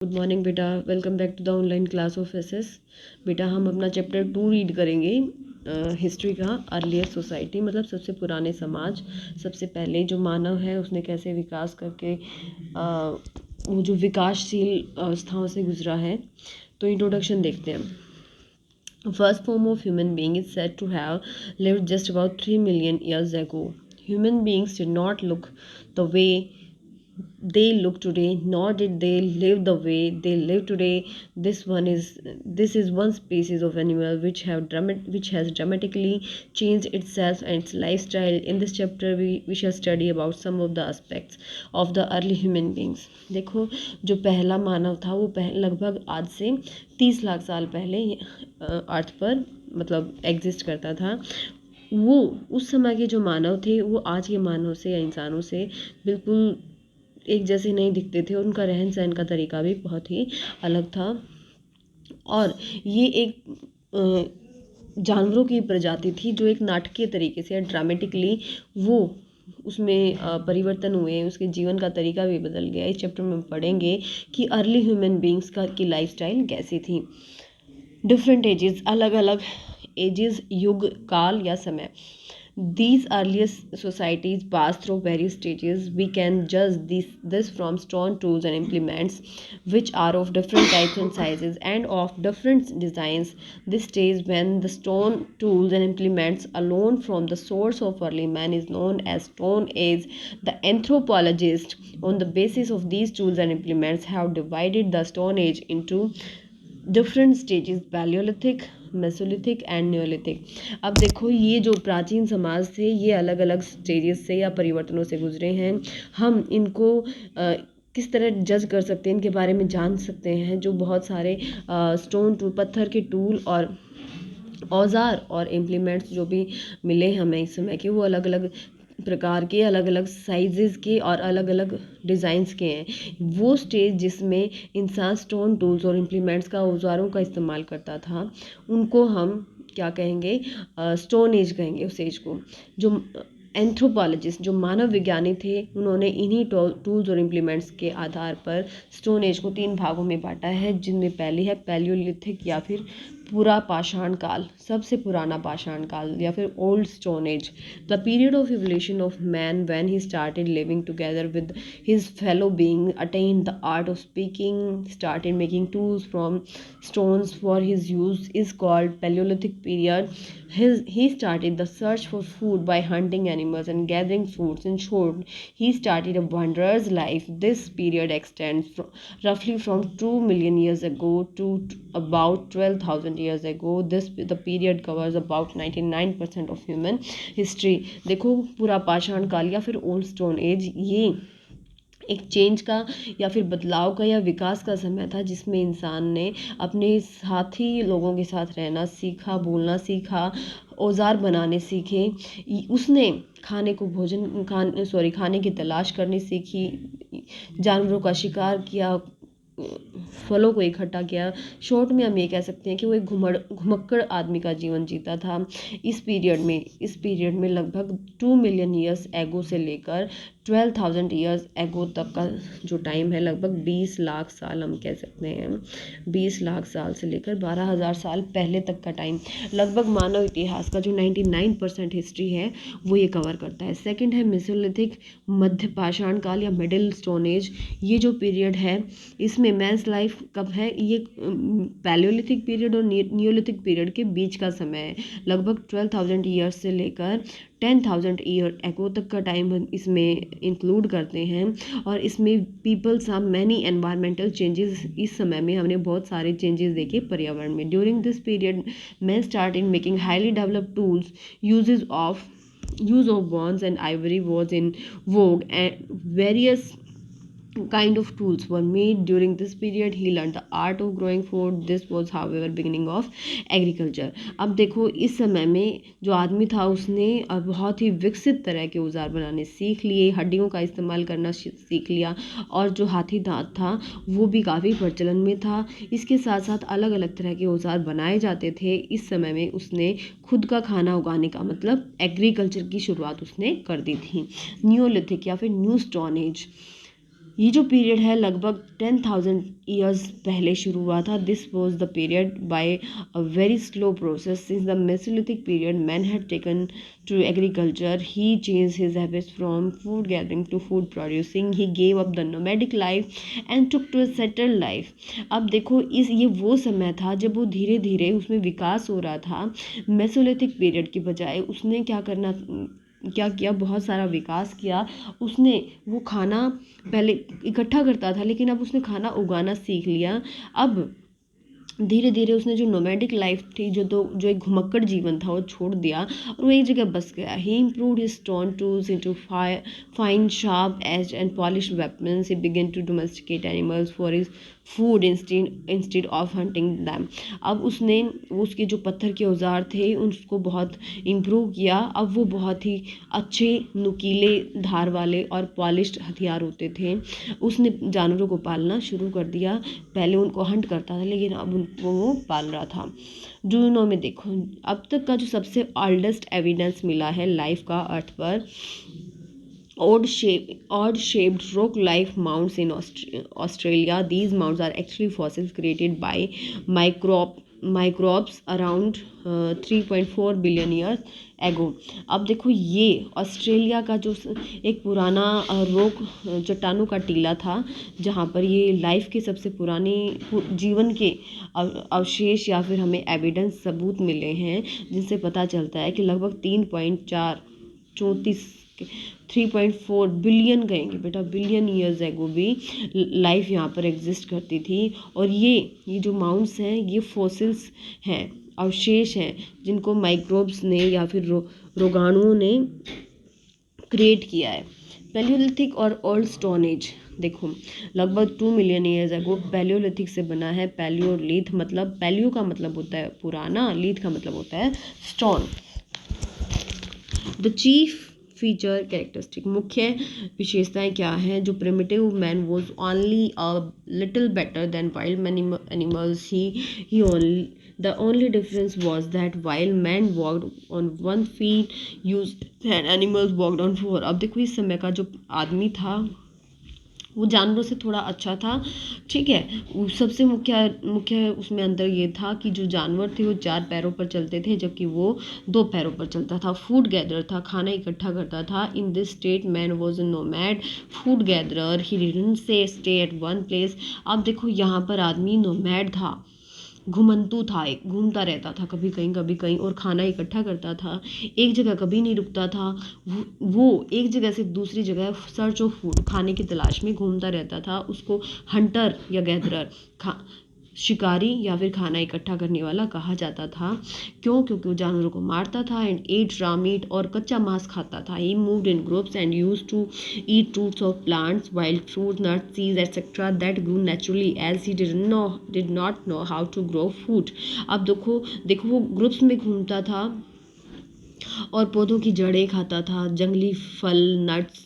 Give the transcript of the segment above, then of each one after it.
Good morning बेटा, welcome back to the online class of SS. बेटा हम अपना चैप्टर 2 रीड करेंगे, हिस्ट्री का। अर्लियर सोसाइटी मतलब सबसे पुराने समाज, सबसे पहले जो मानव है उसने कैसे विकास करके वो जो विकासशील अवस्थाओं से गुजरा है। तो इंट्रोडक्शन देखते हैं। First form of human being is said to have lived just about 3 million years ago. Human beings did not look the way they look today, nor did they live the way they live today. This is one species of animal which has dramatically changed itself and its lifestyle. In this chapter we shall study about some of the aspects of the early human beings. देखो, जो पहला मानव था वो लगभग आज से 30 लाख साल पहले अर्थ पर मतलब एग्जिस्ट करता था। वो उस समय के जो मानव थे वो आज के मानव से या इंसानों से बिल्कुल एक जैसे नहीं दिखते थे। उनका रहन सहन का तरीका भी बहुत ही अलग था और ये एक जानवरों की प्रजाति थी जो एक नाटकीय तरीके से ड्रामेटिकली वो उसमें परिवर्तन हुए, उसके जीवन का तरीका भी बदल गया। इस चैप्टर में पढ़ेंगे कि अर्ली ह्यूमन बींग्स की लाइफस्टाइल कैसी थी। डिफरेंट एजेस, अलग अलग एजेस, युग, काल या समय। These earliest societies passed through various stages. We can judge this from stone tools and implements, which are of different types and sizes and of different designs. This stage when the stone tools and implements alone from the source of early man is known as Stone Age. The anthropologists, on the basis of these tools and implements, have divided the Stone Age into different stages: Palaeolithic, Mesolithic and Neolithic. अब देखो, ये जो प्राचीन समाज थे ये अलग अलग स्टेजेस से या परिवर्तनों से गुजरे हैं। हम इनको किस तरह जज कर सकते हैं, इनके बारे में जान सकते हैं। जो बहुत सारे स्टोन टूल, पत्थर के टूल और औजार और इम्प्लीमेंट्स जो भी मिले हमें इस समय के, वो अलग अलग प्रकार के, अलग अलग साइजेस के और अलग अलग डिज़ाइंस के हैं। वो स्टेज जिसमें इंसान स्टोन टूल्स और इम्प्लीमेंट्स का, औजारों का इस्तेमाल करता था, उनको हम क्या कहेंगे? स्टोन एज कहेंगे उस एज को। जो एंथ्रोपोलॉजिस्ट, जो मानव विज्ञानी थे, उन्होंने इन्हीं टूल्स और इम्प्लीमेंट्स के आधार पर स्टोन एज को 3 भागों में बांटा है, जिनमें पहली है पैलियोलिथिक या फिर पूरा पाषाण काल, सबसे पुराना पाषाण काल या फिर old stone age. The period of evolution of man when he started living together with his fellow being, attend the art of speaking, started making tools from stones for his use is called Paleolithic period. He started the search for food by hunting animals and gathering fruits. In short, he started a wanderer's life. This period extends roughly from 2 million years ago to about 12,000 years ago. The period covers about 99% of human history. देखो, पूरा पाषाण काल या फिर old stone age, ये एक change का या फिर बदलाव का या विकास का समय था, जिसमें इंसान ने अपने साथी लोगों के साथ रहना सीखा, बोलना सीखा, औजार बनाने सीखे। उसने खाने की तलाश करनी सीखी, जानवरों का शिकार किया, फलों को इकट्ठा किया। शॉर्ट में हम ये कह सकते हैं कि वो एक घुमक्कड़ आदमी का जीवन जीता था। इस पीरियड में लगभग 2 मिलियन ईयर्स एगो से लेकर 12,000 ईयर्स एगो तक का जो टाइम है, लगभग 20 लाख साल हम कह सकते हैं। 20 लाख साल से लेकर 12,000 साल पहले तक का टाइम, लगभग मानव इतिहास का जो 99% हिस्ट्री है वो ये कवर करता है। सेकंड है मेसोलिथिक, मध्य पाषाण काल या मिडिल स्टोन एज। ये जो पीरियड है, इसमें मैंस लाइफ कब है, ये पैलियोलिथिक पीरियड और नियोलिथिक पीरियड के बीच का समय है। लगभग 12,000 ईयर्स से लेकर 10,000 ईयर एगो तक का टाइम इसमें इंक्लूड करते हैं। और इसमें people saw many environmental changes, इस समय में हमने बहुत सारे चेंजेस देखे पर्यावरण में। During this period man started making highly developed tools, use of bronze and ivory was in vogue, and various kind of tools were made during this period. He learned the art of growing food. This was however beginning of agriculture. अब देखो, इस समय में जो आदमी था उसने बहुत ही विकसित तरह के औजार बनाने सीख लिए, हड्डियों का इस्तेमाल करना सीख लिया, और जो हाथी दांत था वो भी काफ़ी प्रचलन में था। इसके साथ साथ अलग अलग तरह के औजार बनाए जाते थे। इस समय में उसने खुद का खाना उगाने का मतलब एग्रीकल्चर की शुरुआत उसने कर दी थी। नियोलिथिक या फिर न्यू स्टोन एज, ये जो पीरियड है लगभग 10,000 ईयर्स पहले शुरू हुआ था. This was the period by a very slow process. Since the mesolithic period man had taken to agriculture. He change his habits from food gathering to food producing. He gave up the nomadic life and took to a settled life. अब देखो ये वो समय था जब वो धीरे धीरे उसमें विकास हो रहा था. मेसोलिथिक पीरियड की बजाय उसने क्या किया, बहुत सारा विकास किया उसने. वो खाना पहले इकट्ठा करता था लेकिन अब उसने खाना उगाना सीख लिया. अब धीरे धीरे उसने जो नोमैडिक लाइफ थी, जो एक घुमक्कड़ जीवन था, वो छोड़ दिया और वो एक जगह बस गया. He improved his stone tools into fine sharp edged and polished weapons. He began to domesticate animals for his food instead of hunting them. अब उसने उसके जो पत्थर के औजार थे उसको बहुत इम्प्रूव किया. अब वो बहुत ही अच्छे नुकीले धार वाले और पॉलिश्ड हथियार होते थे. उसने जानवरों को पालना शुरू कर दिया. पहले उनको हंट करता था लेकिन अब उनको वो पाल रहा था. जूनो में देखो, अब तक का जो सबसे ओल्डेस्ट एविडेंस मिला है लाइफ का अर्थ पर, odd shaped rock like mounds in Australia. These mounds are actually fossils created by microbes around 3.4 billion years ago. अब देखो ये ऑस्ट्रेलिया का जो एक पुराना रॉक चट्टानों का टीला था जहाँ पर ये लाइफ के सबसे पुराने जीवन के अवशेष या फिर हमें एविडेंस सबूत मिले हैं, जिनसे पता चलता है कि लगभग 3.4 बिलियन कहेंगे बेटा, बिलियन ईयर्स एगो भी लाइफ यहाँ पर एग्जिस्ट करती थी. और ये जो माउंट्स हैं ये फॉसिल्स हैं, अवशेष हैं, जिनको माइक्रोब्स ने या फिर रोगाणुओं ने क्रिएट किया है. पैलियोलिथिक और ओल्ड स्टोन एज देखो, लगभग 2 मिलियन ईयर्स एगो पैलियोलिथिक से बना है. पैलियोलिथ मतलब, पैलियो का मतलब होता है पुराना, लिथ का मतलब होता है stone. The chief feature characteristic, मुख्य विशेषताएं क्या हैं. जो primitive man was only a little better than wild animals. He only The only difference was that while man walked on one feet used and animals walked on four. अब देखो इस समय का जो आदमी था वो जानवरों से थोड़ा अच्छा था, ठीक है. सबसे मुख्य उसमें अंतर ये था कि जो जानवर थे वो 4 पैरों पर चलते थे जबकि वो 2 पैरों पर चलता था. फूड गैदरर था, खाना इकट्ठा करता था. In this state man was a nomad food gatherer. He didn't stay at one place. अब देखो यहाँ पर आदमी नोमैड था, घुमंतू था, एक घूमता रहता था कभी कहीं और खाना इकट्ठा करता था. एक जगह कभी नहीं रुकता था. वो एक जगह से दूसरी जगह सर्च ऑफ फूड, खाने की तलाश में घूमता रहता था. उसको हंटर या गैदरर, शिकारी या फिर खाना इकट्ठा करने वाला कहा जाता था. क्योंकि वो जानवरों को मारता था एंड एट रॉ मीट और कच्चा मांस खाता था. He moved in groups and used to eat roots of plants, wild fruit, nuts, seeds etcetera that grew naturally as he did not know how to grow food. अब देखो वो groups में घूमता था और पौधों की जड़ें खाता था, जंगली फल, नट्स,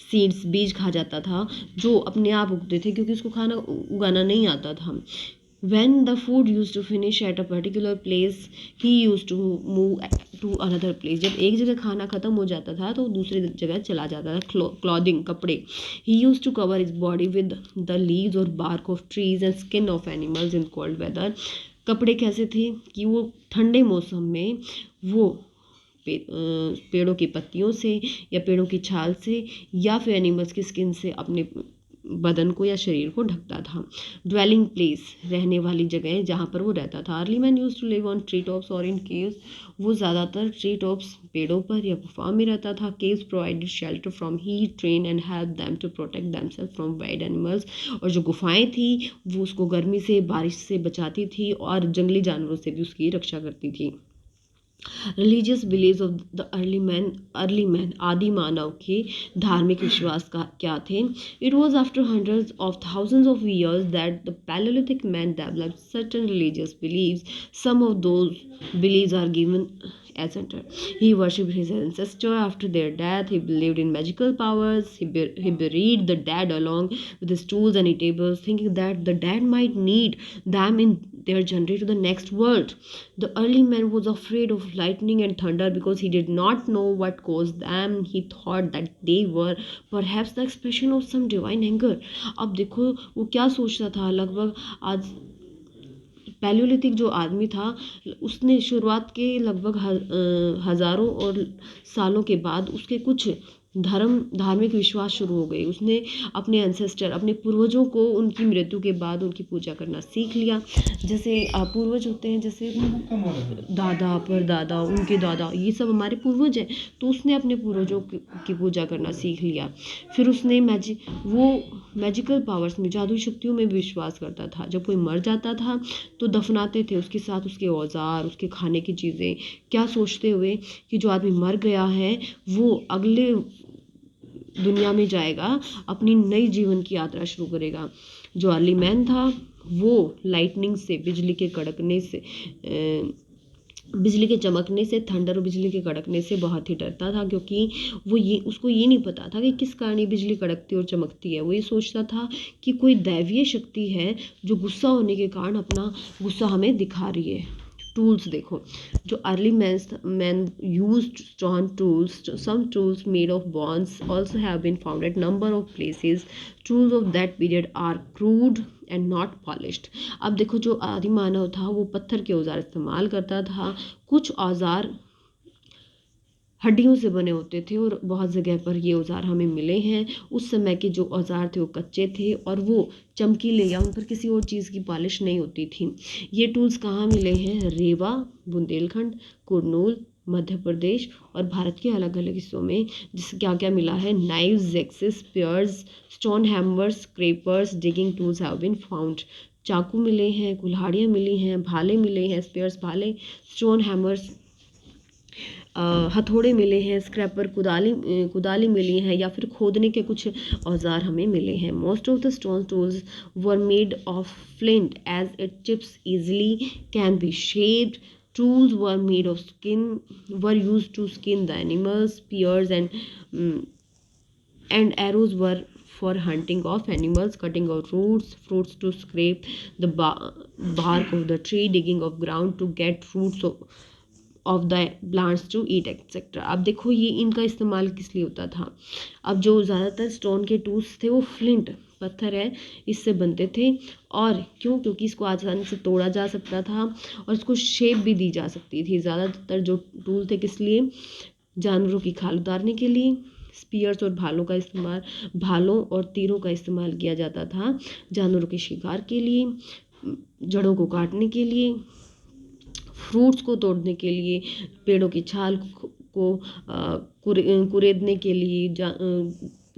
सीड्स, बीज खा जाता था जो अपने आप उगते थे क्योंकि उसको खाना उगाना नहीं आता था. When the food used to finish at a particular place, he used to move to another place. जब एक जगह खाना खत्म हो जाता था तो दूसरी जगह चला जाता था. क्लॉथिंग, कपड़े. He used to cover his body with the leaves or bark of trees and skin of animals in cold weather. कपड़े कैसे थे कि वो ठंडे मौसम में वो पेड़ों की पत्तियों से या पेड़ों की छाल से या फिर एनिमल्स की स्किन से अपने बदन को या शरीर को ढकता था. ड्वेलिंग प्लेस, रहने वाली जगह जहाँ पर वो रहता था. Early man used to live on tree tops और इन केव्स. वो ज़्यादातर ट्री टॉप्स, पेड़ों पर या गुफा में रहता था. Caves provided shelter from heat, rain and help them to protect themselves from wild animals. और जो गुफाएं थी वो उसको गर्मी से, बारिश से बचाती थी और जंगली जानवरों से भी उसकी रक्षा करती थी. Religious believes of the early man, आदि मानव के धार्मिक विश्वास का क्या थे. It was after hundreds of thousands of years that the palaeolithic man developed certain religious believes. Some of those believes are given ancestor. He worshipped his ancestor after their death. He believed in magical powers. He buried the dead along with his tools and tables, thinking that the dead might need them in their journey to the next world. The early man was afraid of lightning and thunder because he did not know what caused them. He thought that they were perhaps the expression of some divine anger. अब देखो वो क्या सोचता था, लगभग आज Palaeolithic जो आदमी था उसने शुरुआत के लगभग हज़ारों और सालों के बाद उसके कुछ धार्मिक विश्वास शुरू हो गए। उसने अपने एंसेस्टर, अपने पूर्वजों को उनकी मृत्यु के बाद उनकी पूजा करना सीख लिया। जैसे पूर्वज होते हैं, जैसे दादा परदादा, उनके दादा, ये सब हमारे पूर्वज हैं। तो उसने अपने पूर्वजों की पूजा करना सीख लिया। फिर उसने मैजिकल पावर्स में, जादुई शक्तियों में विश्वास करता था। जब कोई मर जाता था तो दफनाते थे, उसके साथ उसके औजार, उसके खाने की चीज़ें, क्या सोचते हुए कि जो आदमी मर गया है वो अगले दुनिया में जाएगा, अपनी नई जीवन की यात्रा शुरू करेगा। जो अर्ली मैन था वो लाइटनिंग से, बिजली के कड़कने से, बिजली के चमकने से, थंडर और बिजली के कड़कने से बहुत ही डरता था, क्योंकि उसको ये नहीं पता था कि किस कारण ये बिजली कड़कती और चमकती है। वो ये सोचता था कि कोई दैवीय शक्ति है जो गुस्सा होने के कारण अपना गुस्सा हमें दिखा रही है। टूल्स देखो, जो early man used stone tools, some tools made of bones also have been found at number of places. Tools of that period are crude and not polished. अब देखो जो आदि मानव था वो पत्थर के औजार इस्तेमाल करता था। कुछ औजार हड्डियों से बने होते थे और बहुत जगह पर ये औजार हमें मिले हैं। उस समय के जो औजार थे वो कच्चे थे और वो चमकीले, या उन पर किसी और चीज़ की पॉलिश नहीं होती थी। ये टूल्स कहाँ मिले हैं? रेवा, बुंदेलखंड, कुरनूल, मध्य प्रदेश और भारत के अलग अलग हिस्सों में। जिससे क्या क्या मिला है? Knives, axes, spears, stone hammers, scrapers, digging tools have been found. चाकू मिले हैं, कुल्हाड़ियाँ मिली हैं, भाले मिले हैं, स्पेयर्स भाले, स्टोन हैमर्स हथौड़े मिले हैं, स्क्रैपर कुदाली मिली हैं, या फिर खोदने के कुछ औजार हमें मिले हैं। Most of the stone tools were made of flint as it chips easily can be shaped. Tools were made of skin, were used to skin the animals. Spears and arrows were for hunting of animals, cutting of fruits to scrape the bark of the tree, digging of ground to get fruits of the plants to eat etc. अब देखो ये इनका इस्तेमाल किस लिए होता था। अब जो ज़्यादातर स्टोन के टूल्स थे वो फ्लिंट पत्थर है इससे बनते थे। और क्योंकि इसको आसानी से तोड़ा जा सकता था और इसको शेप भी दी जा सकती थी। ज़्यादातर जो टूल थे किस लिए? जानवरों की खाल उतारने के लिए। स्पीयर्स और भालों और तीरों का इस्तेमाल किया जाता था जानवरों के शिकार के लिए, जड़ों को काटने के लिए, फ्रूट्स को तोड़ने के लिए, पेड़ों की छाल को कुरेदने के लिए,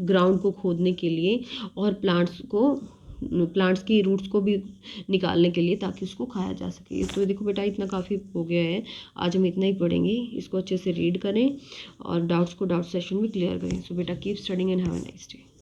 ग्राउंड को खोदने के लिए, और प्लांट्स की रूट्स को भी निकालने के लिए, ताकि उसको खाया जा सके। तो देखो बेटा इतना काफ़ी हो गया है, आज हम इतना ही पढ़ेंगे। इसको अच्छे से रीड करें और डाउट्स को डाउट सेशन में क्लियर करें। सो बेटा keep studying and have a nice day.